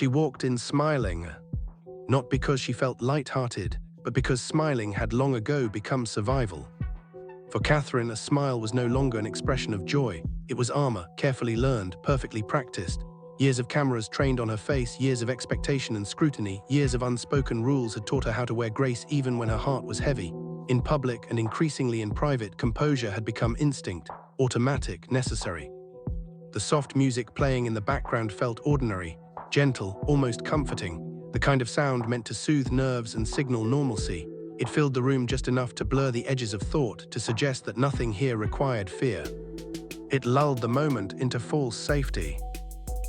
She walked in smiling, not because she felt light-hearted, but because smiling had long ago become survival. For Catherine, a smile was no longer an expression of joy. It was armor, carefully learned, perfectly practiced. Years of cameras trained on her face, years of expectation and scrutiny, years of unspoken rules had taught her how to wear grace even when her heart was heavy. In public and increasingly in private, composure had become instinct, automatic, necessary. The soft music playing in the background felt ordinary, gentle, almost comforting, the kind of sound meant to soothe nerves and signal normalcy. It filled the room just enough to blur the edges of thought, to suggest that nothing here required fear. It lulled the moment into false safety.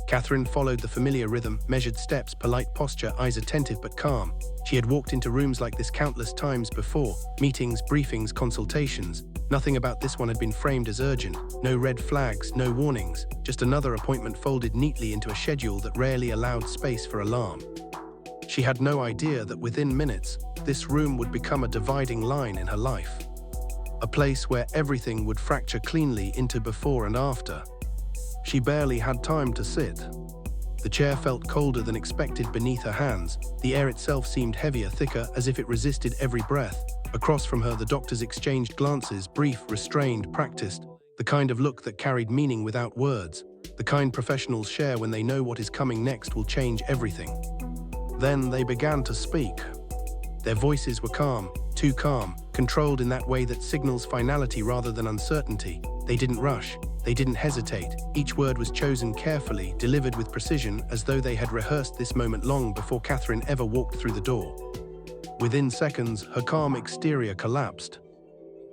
Catherine followed the familiar rhythm, measured steps, polite posture, eyes attentive but calm. She had walked into rooms like this countless times before, meetings, briefings, consultations. Nothing about this one had been framed as urgent. No red flags, no warnings, just another appointment folded neatly into a schedule that rarely allowed space for alarm. She had no idea that within minutes, this room would become a dividing line in her life. A place where everything would fracture cleanly into before and after. She barely had time to sit. The chair felt colder than expected beneath her hands. The air itself seemed heavier, thicker, as if it resisted every breath. Across from her, the doctors exchanged glances, brief, restrained, practiced, the kind of look that carried meaning without words, the kind professionals share when they know what is coming next will change everything. Then they began to speak. Their voices were calm, too calm, controlled in that way that signals finality rather than uncertainty. They didn't rush. They didn't hesitate. Each word was chosen carefully, delivered with precision, as though they had rehearsed this moment long before Catherine ever walked through the door. Within seconds, her calm exterior collapsed.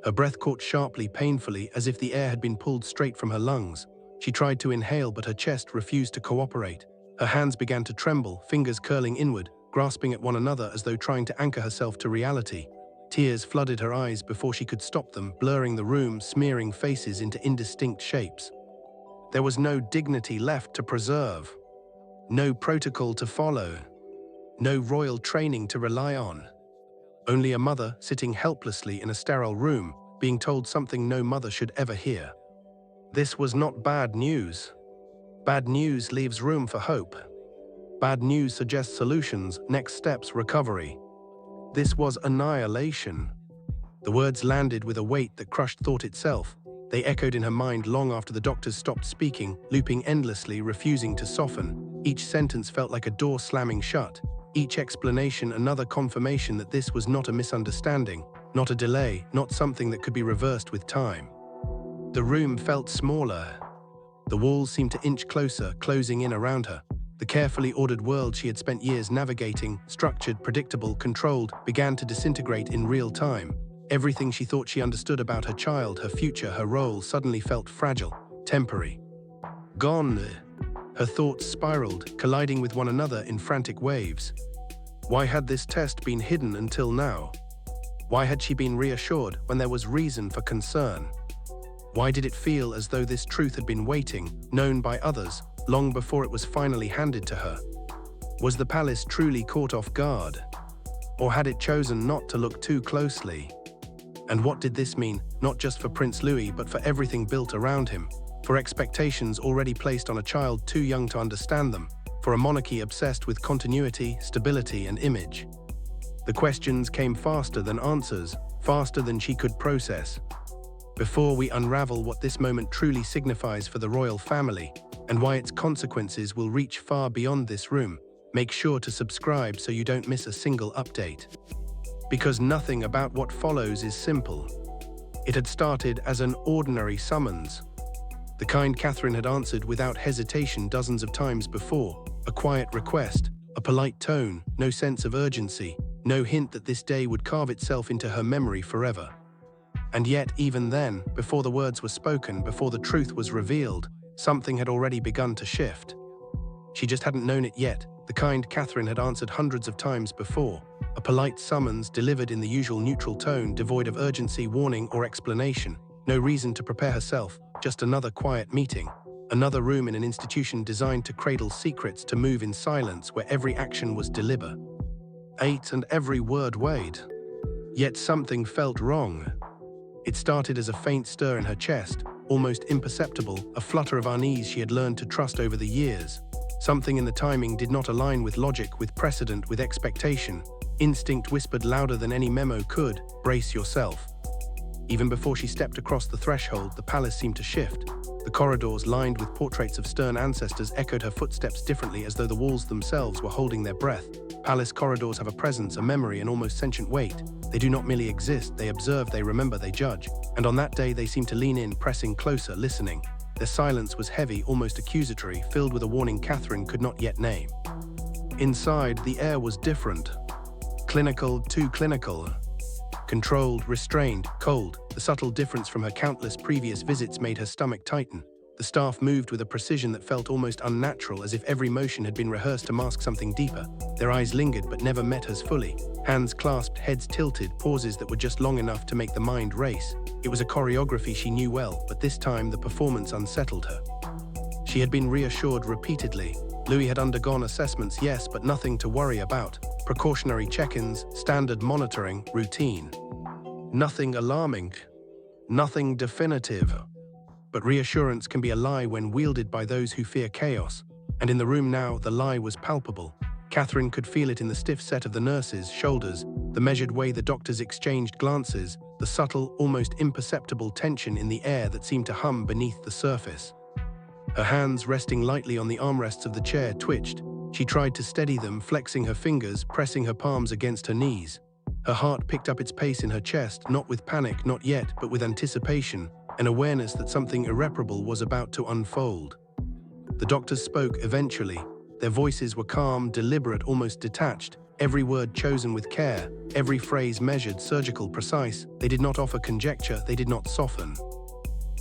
Her breath caught sharply, painfully, as if the air had been pulled straight from her lungs. She tried to inhale, but her chest refused to cooperate. Her hands began to tremble, fingers curling inward, grasping at one another as though trying to anchor herself to reality. Tears flooded her eyes before she could stop them, blurring the room, smearing faces into indistinct shapes. There was no dignity left to preserve, no protocol to follow, no royal training to rely on. Only a mother sitting helplessly in a sterile room, being told something no mother should ever hear. This was not bad news. Bad news leaves room for hope. Bad news suggests solutions, next steps, recovery. This was annihilation. The words landed with a weight that crushed thought itself. They echoed in her mind long after the doctors stopped speaking, looping endlessly, refusing to soften. Each sentence felt like a door slamming shut. Each explanation another confirmation that this was not a misunderstanding, not a delay, not something that could be reversed with time. The room felt smaller. The walls seemed to inch closer, closing in around her. The carefully ordered world she had spent years navigating, structured, predictable, controlled, began to disintegrate in real time. Everything she thought she understood about her child, her future, her role, suddenly felt fragile, temporary. Gone. Her thoughts spiraled, colliding with one another in frantic waves. Why had this test been hidden until now? Why had she been reassured when there was reason for concern? Why did it feel as though this truth had been waiting, known by others, long before it was finally handed to her? Was the palace truly caught off guard? Or had it chosen not to look too closely? And what did this mean, not just for Prince Louis, but for everything built around him? For expectations already placed on a child too young to understand them? For a monarchy obsessed with continuity, stability, and image? The questions came faster than answers, faster than she could process. Before we unravel what this moment truly signifies for the royal family, and why its consequences will reach far beyond this room, make sure to subscribe so you don't miss a single update. Because nothing about what follows is simple. It had started as an ordinary summons. The kind Catherine had answered without hesitation dozens of times before. A quiet request, a polite tone, no sense of urgency, no hint that this day would carve itself into her memory forever. And yet, even then, before the words were spoken, before the truth was revealed, something had already begun to shift. She just hadn't known it yet. The kind Catherine had answered hundreds of times before. A polite summons delivered in the usual neutral tone, devoid of urgency, warning, or explanation. No reason to prepare herself, just another quiet meeting. Another room in an institution designed to cradle secrets, to move in silence, where every action was deliberate. And every word weighed. Yet something felt wrong. It started as a faint stir in her chest, almost imperceptible, a flutter of unease she had learned to trust over the years. Something in the timing did not align with logic, with precedent, with expectation. Instinct whispered louder than any memo could, "Brace yourself." Even before she stepped across the threshold, the palace seemed to shift. The corridors, lined with portraits of stern ancestors, echoed her footsteps differently, as though the walls themselves were holding their breath. Palace corridors have a presence, a memory, an almost sentient weight. They do not merely exist, they observe, they remember, they judge. And on that day they seemed to lean in, pressing closer, listening. Their silence was heavy, almost accusatory, filled with a warning Catherine could not yet name. Inside, the air was different. Clinical, too clinical. Controlled, restrained, cold. The subtle difference from her countless previous visits made her stomach tighten. The staff moved with a precision that felt almost unnatural, as if every motion had been rehearsed to mask something deeper. Their eyes lingered but never met hers fully. Hands clasped, heads tilted, pauses that were just long enough to make the mind race. It was a choreography she knew well, but this time the performance unsettled her. She had been reassured repeatedly. Louis had undergone assessments, yes, but nothing to worry about. Precautionary check-ins, standard monitoring, routine. Nothing alarming. Nothing definitive. But reassurance can be a lie when wielded by those who fear chaos. And in the room now, the lie was palpable. Catherine could feel it in the stiff set of the nurses' shoulders, the measured way the doctors exchanged glances, the subtle, almost imperceptible tension in the air that seemed to hum beneath the surface. Her hands, resting lightly on the armrests of the chair, twitched. She tried to steady them, flexing her fingers, pressing her palms against her knees. Her heart picked up its pace in her chest, not with panic, not yet, but with anticipation, an awareness that something irreparable was about to unfold. The doctors spoke eventually. Their voices were calm, deliberate, almost detached, every word chosen with care, every phrase measured, surgical, precise. They did not offer conjecture, they did not soften.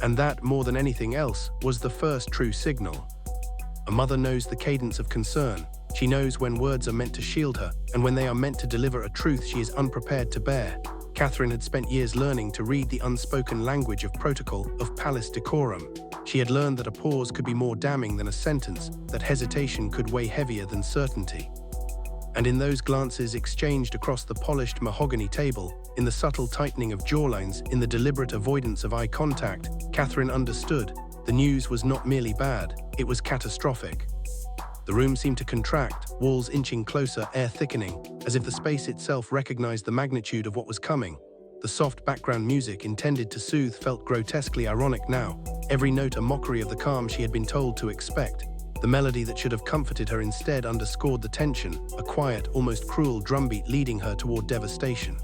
And that, more than anything else, was the first true signal. A mother knows the cadence of concern. She knows when words are meant to shield her, and when they are meant to deliver a truth she is unprepared to bear. Catherine had spent years learning to read the unspoken language of protocol, of palace decorum. She had learned that a pause could be more damning than a sentence, that hesitation could weigh heavier than certainty. And in those glances exchanged across the polished mahogany table, in the subtle tightening of jawlines, in the deliberate avoidance of eye contact, Catherine understood. The news was not merely bad, it was catastrophic. The room seemed to contract, walls inching closer, air thickening, as if the space itself recognized the magnitude of what was coming. The soft background music intended to soothe felt grotesquely ironic now, every note a mockery of the calm she had been told to expect. The melody that should have comforted her instead underscored the tension, a quiet, almost cruel drumbeat leading her toward devastation.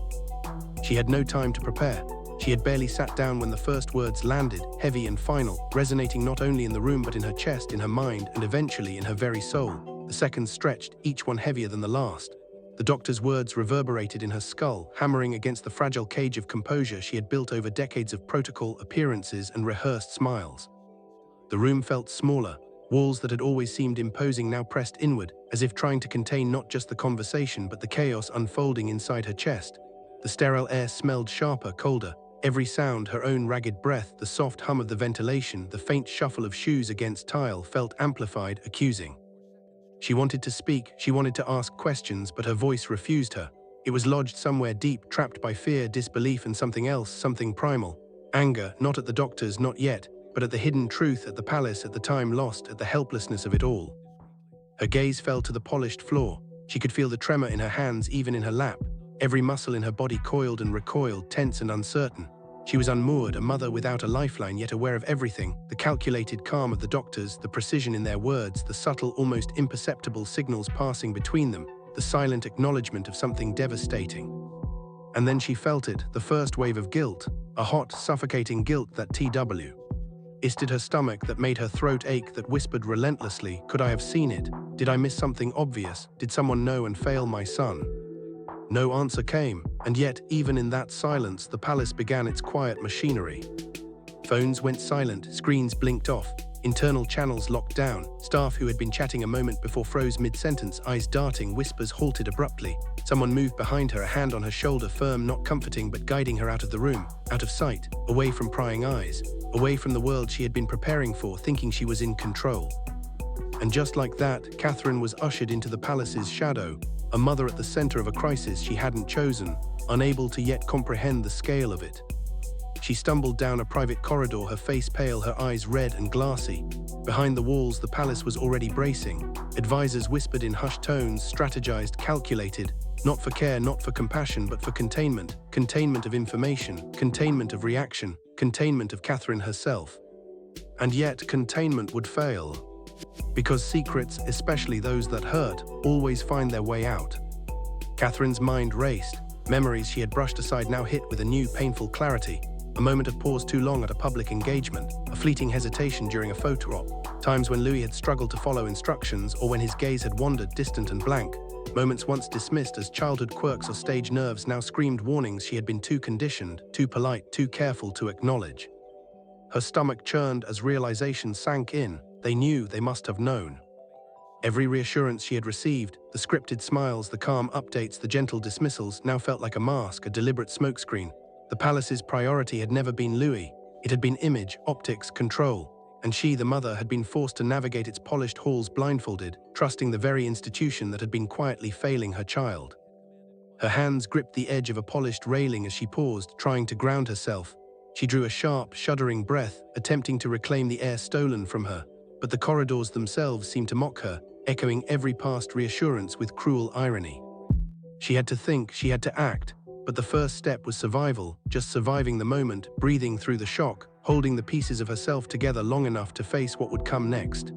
She had no time to prepare. She had barely sat down when the first words landed, heavy and final, resonating not only in the room but in her chest, in her mind, and eventually in her very soul. The seconds stretched, each one heavier than the last. The doctor's words reverberated in her skull, hammering against the fragile cage of composure she had built over decades of protocol, appearances, and rehearsed smiles. The room felt smaller. Walls that had always seemed imposing now pressed inward, as if trying to contain not just the conversation but the chaos unfolding inside her chest. The sterile air smelled sharper, colder. Every sound, her own ragged breath, the soft hum of the ventilation, the faint shuffle of shoes against tile, felt amplified, accusing. She wanted to speak, she wanted to ask questions, but her voice refused her. It was lodged somewhere deep, trapped by fear, disbelief, and something else, something primal. Anger, not at the doctors, not yet, but at the hidden truth, at the palace, at the time lost, at the helplessness of it all. Her gaze fell to the polished floor. She could feel the tremor in her hands, even in her lap. Every muscle in her body coiled and recoiled, tense and uncertain. She was unmoored, a mother without a lifeline, yet aware of everything. The calculated calm of the doctors, the precision in their words, the subtle, almost imperceptible signals passing between them, the silent acknowledgement of something devastating. And then she felt it, the first wave of guilt, a hot, suffocating guilt that twisted her stomach, that made her throat ache, that whispered relentlessly, could I have seen it? Did I miss something obvious? Did someone know and fail my son? No answer came, and yet, even in that silence, the palace began its quiet machinery. Phones went silent, screens blinked off, internal channels locked down, staff who had been chatting a moment before froze mid-sentence, eyes darting, whispers halted abruptly. Someone moved behind her, a hand on her shoulder, firm, not comforting, but guiding her out of the room, out of sight, away from prying eyes, away from the world she had been preparing for, thinking she was in control. And just like that, Catherine was ushered into the palace's shadow, a mother at the center of a crisis she hadn't chosen, unable to yet comprehend the scale of it. She stumbled down a private corridor, her face pale, her eyes red and glassy. Behind the walls, the palace was already bracing. Advisors whispered in hushed tones, strategized, calculated, not for care, not for compassion, but for containment. Containment of information, containment of reaction, containment of Catherine herself. And yet, containment would fail. Because secrets, especially those that hurt, always find their way out. Catherine's mind raced. Memories she had brushed aside now hit with a new, painful clarity. A moment of pause too long at a public engagement, a fleeting hesitation during a photo op, times when Louis had struggled to follow instructions or when his gaze had wandered distant and blank. Moments once dismissed as childhood quirks or stage nerves now screamed warnings she had been too conditioned, too polite, too careful to acknowledge. Her stomach churned as realization sank in. They knew, they must have known. Every reassurance she had received, the scripted smiles, the calm updates, the gentle dismissals, now felt like a mask, a deliberate smokescreen. The palace's priority had never been Louis. It had been image, optics, control. And she, the mother, had been forced to navigate its polished halls blindfolded, trusting the very institution that had been quietly failing her child. Her hands gripped the edge of a polished railing as she paused, trying to ground herself. She drew a sharp, shuddering breath, attempting to reclaim the air stolen from her. But the corridors themselves seemed to mock her, echoing every past reassurance with cruel irony. She had to think, she had to act, but the first step was survival, just surviving the moment, breathing through the shock, holding the pieces of herself together long enough to face what would come next.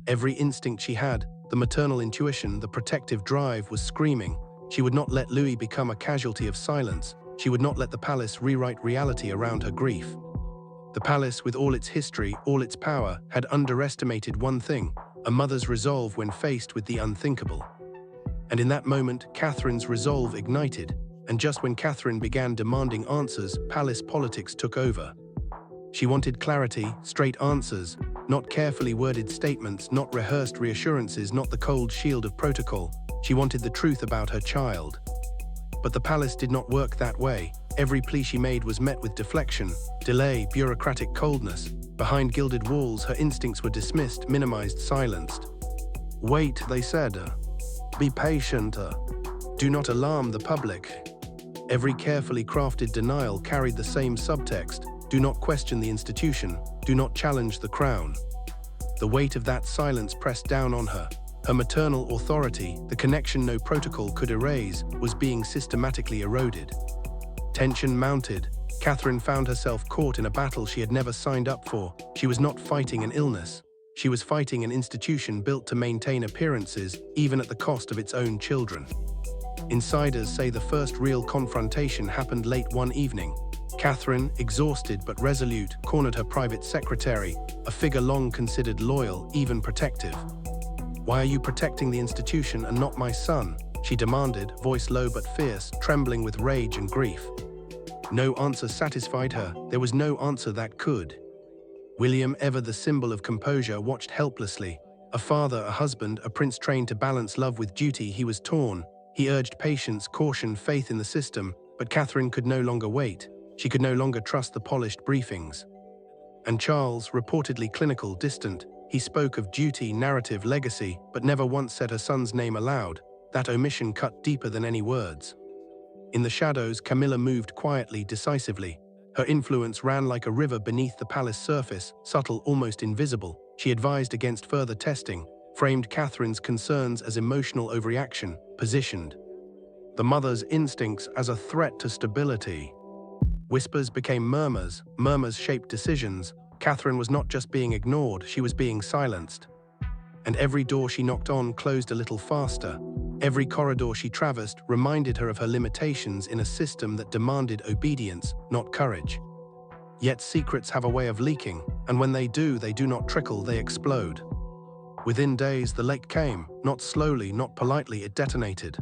Every instinct she had, the maternal intuition, the protective drive, was screaming. She would not let Louis become a casualty of silence. She would not let the palace rewrite reality around her grief. The palace, with all its history, all its power, had underestimated one thing: a mother's resolve when faced with the unthinkable. And in that moment, Catherine's resolve ignited. And just when Catherine began demanding answers, palace politics took over. She wanted clarity, straight answers, not carefully worded statements, not rehearsed reassurances, not the cold shield of protocol. She wanted the truth about her child. But the palace did not work that way. Every plea she made was met with deflection, delay, bureaucratic coldness. Behind gilded walls, her instincts were dismissed, minimized, silenced. "Wait," they said. "Be patient. Do not alarm the public." Every carefully crafted denial carried the same subtext: do not question the institution, do not challenge the crown. The weight of that silence pressed down on her. Her maternal authority, the connection no protocol could erase, was being systematically eroded. Tension mounted. Catherine found herself caught in a battle she had never signed up for. She was not fighting an illness. She was fighting an institution built to maintain appearances, even at the cost of its own children. Insiders say the first real confrontation happened late one evening. Catherine, exhausted but resolute, cornered her private secretary, a figure long considered loyal, even protective. "Why are you protecting the institution and not my son?" she demanded, voice low but fierce, trembling with rage and grief. No answer satisfied her. There was no answer that could. William, ever the symbol of composure, watched helplessly. A father, a husband, a prince trained to balance love with duty, he was torn. He urged patience, caution, faith in the system, but Catherine could no longer wait. She could no longer trust the polished briefings. And Charles, reportedly clinical, distant, he spoke of duty, narrative, legacy, but never once said her son's name aloud. That omission cut deeper than any words. In the shadows, Camilla moved quietly, decisively. Her influence ran like a river beneath the palace surface, subtle, almost invisible. She advised against further testing, framed Catherine's concerns as emotional overreaction, positioned the mother's instincts as a threat to stability. Whispers became murmurs, murmurs shaped decisions. Catherine was not just being ignored, she was being silenced. And every door she knocked on closed a little faster. Every corridor she traversed reminded her of her limitations in a system that demanded obedience, not courage. Yet secrets have a way of leaking, and when they do not trickle, they explode. Within days, the leak came, not slowly, not politely, it detonated.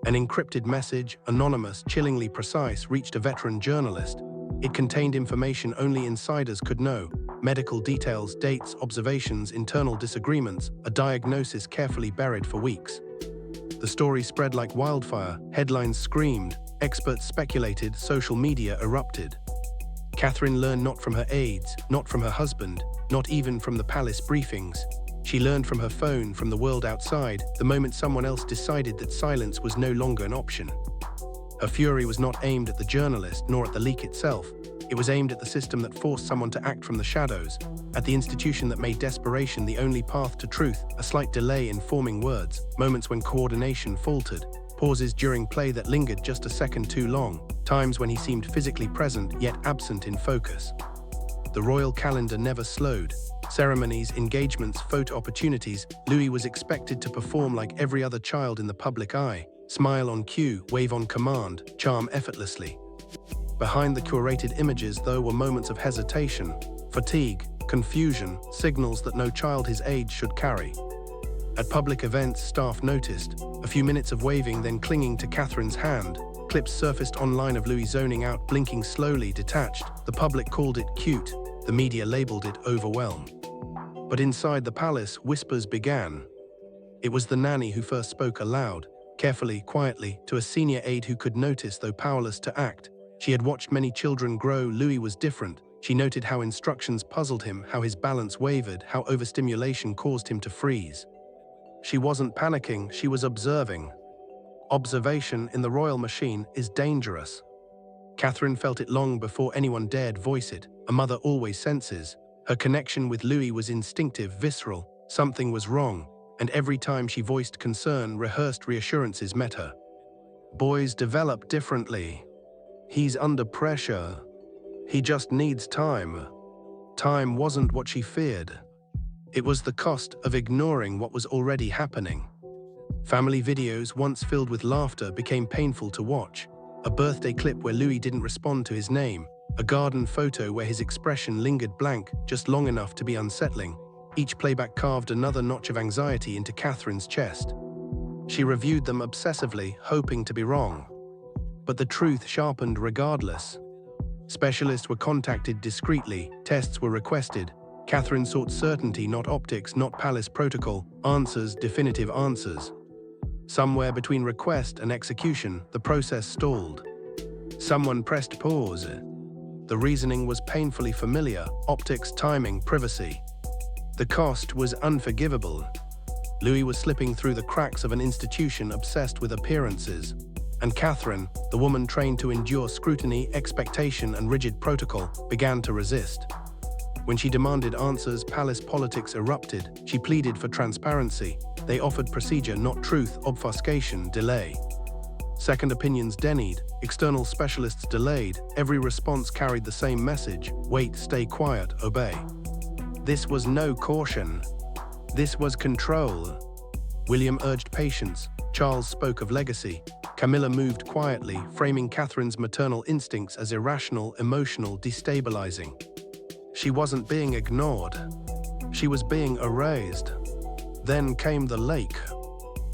An encrypted message, anonymous, chillingly precise, reached a veteran journalist. It contained information only insiders could know: medical details, dates, observations, internal disagreements, a diagnosis carefully buried for weeks. The story spread like wildfire, headlines screamed, experts speculated, social media erupted. Catherine learned not from her aides, not from her husband, not even from the palace briefings. She learned from her phone, from the world outside, the moment someone else decided that silence was no longer an option. Her fury was not aimed at the journalist nor at the leak itself. It was aimed at the system that forced someone to act from the shadows, at the institution that made desperation the only path to truth, a slight delay in forming words, moments when coordination faltered, pauses during play that lingered just a second too long, times when he seemed physically present yet absent in focus. The royal calendar never slowed. Ceremonies, engagements, photo opportunities, Louis was expected to perform like every other child in the public eye, smile on cue, wave on command, charm effortlessly. Behind the curated images, though, were moments of hesitation, fatigue, confusion, signals that no child his age should carry. At public events, staff noticed a few minutes of waving, then clinging to Catherine's hand. Clips surfaced online of Louis zoning out, blinking slowly, detached. The public called it cute. The media labeled it overwhelm. But inside the palace, whispers began. It was the nanny who first spoke aloud, carefully, quietly, to a senior aide who could notice, though powerless to act. She had watched many children grow. Louis was different. She noted how instructions puzzled him, how his balance wavered, how overstimulation caused him to freeze. She wasn't panicking, she was observing. Observation in the royal machine is dangerous. Catherine felt it long before anyone dared voice it. A mother always senses. Her connection with Louis was instinctive, visceral. Something was wrong, and every time she voiced concern, rehearsed reassurances met her. Boys develop differently. He's under pressure. He just needs time. Time wasn't what she feared. It was the cost of ignoring what was already happening. Family videos, once filled with laughter, became painful to watch. A birthday clip where Louis didn't respond to his name. A garden photo where his expression lingered blank, just long enough to be unsettling. Each playback carved another notch of anxiety into Catherine's chest. She reviewed them obsessively, hoping to be wrong. But the truth sharpened regardless. Specialists were contacted discreetly, tests were requested. Catherine sought certainty, not optics, not palace protocol, answers, definitive answers. Somewhere between request and execution, the process stalled. Someone pressed pause. The reasoning was painfully familiar: optics, timing, privacy. The cost was unforgivable. Louis was slipping through the cracks of an institution obsessed with appearances. And Catherine, the woman trained to endure scrutiny, expectation, and rigid protocol, began to resist. When she demanded answers, palace politics erupted. She pleaded for transparency. They offered procedure, not truth, obfuscation, delay. Second opinions denied, external specialists delayed. Every response carried the same message: wait, stay quiet, obey. This was no caution. This was control. William urged patience. Charles spoke of legacy. Camilla moved quietly, framing Catherine's maternal instincts as irrational, emotional, destabilizing. She wasn't being ignored. She was being erased. Then came the lake.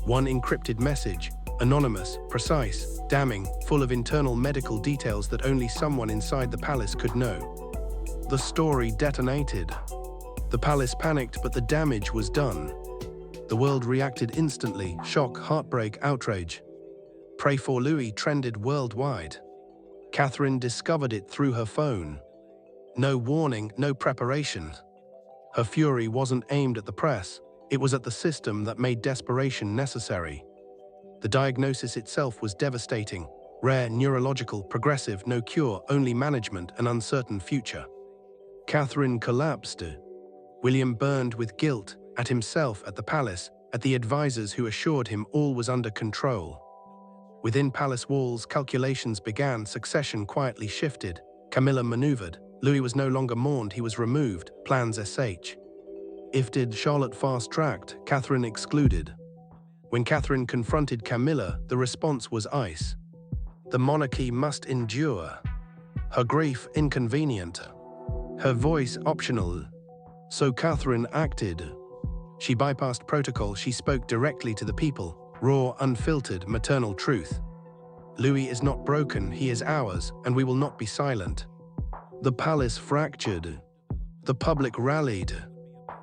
One encrypted message, anonymous, precise, damning, full of internal medical details that only someone inside the palace could know. The story detonated. The palace panicked, but the damage was done. The world reacted instantly: shock, heartbreak, outrage. Pray for Louis trended worldwide. Catherine discovered it through her phone. No warning, no preparation. Her fury wasn't aimed at the press. It was at the system that made desperation necessary. The diagnosis itself was devastating. Rare, neurological, progressive, no cure, only management, an uncertain future. Catherine collapsed. William burned with guilt, at himself, at the palace, at the advisors who assured him all was under control. Within palace walls, calculations began, succession quietly shifted. Camilla maneuvered. Louis was no longer mourned, he was removed, plans sh. If did Charlotte fast-tracked, Catherine excluded. When Catherine confronted Camilla, the response was ice. The monarchy must endure. Her grief inconvenient. Her voice optional. So Catherine acted. She bypassed protocol, she spoke directly to the people. Raw, unfiltered, maternal truth. Louis is not broken, he is ours, and we will not be silent. The palace fractured. The public rallied.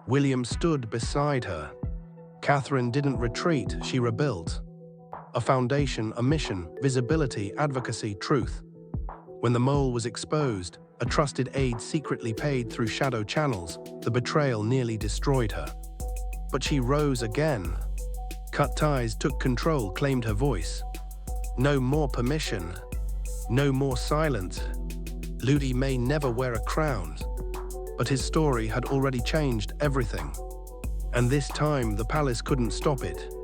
William stood beside her. Catherine didn't retreat, she rebuilt. A foundation, a mission, visibility, advocacy, truth. When the mole was exposed, a trusted aide secretly paid through shadow channels, the betrayal nearly destroyed her. But she rose again. Cut ties, took control, claimed her voice. No more permission. No more silence. Ludi may never wear a crown, but his story had already changed everything. And this time, the palace couldn't stop it.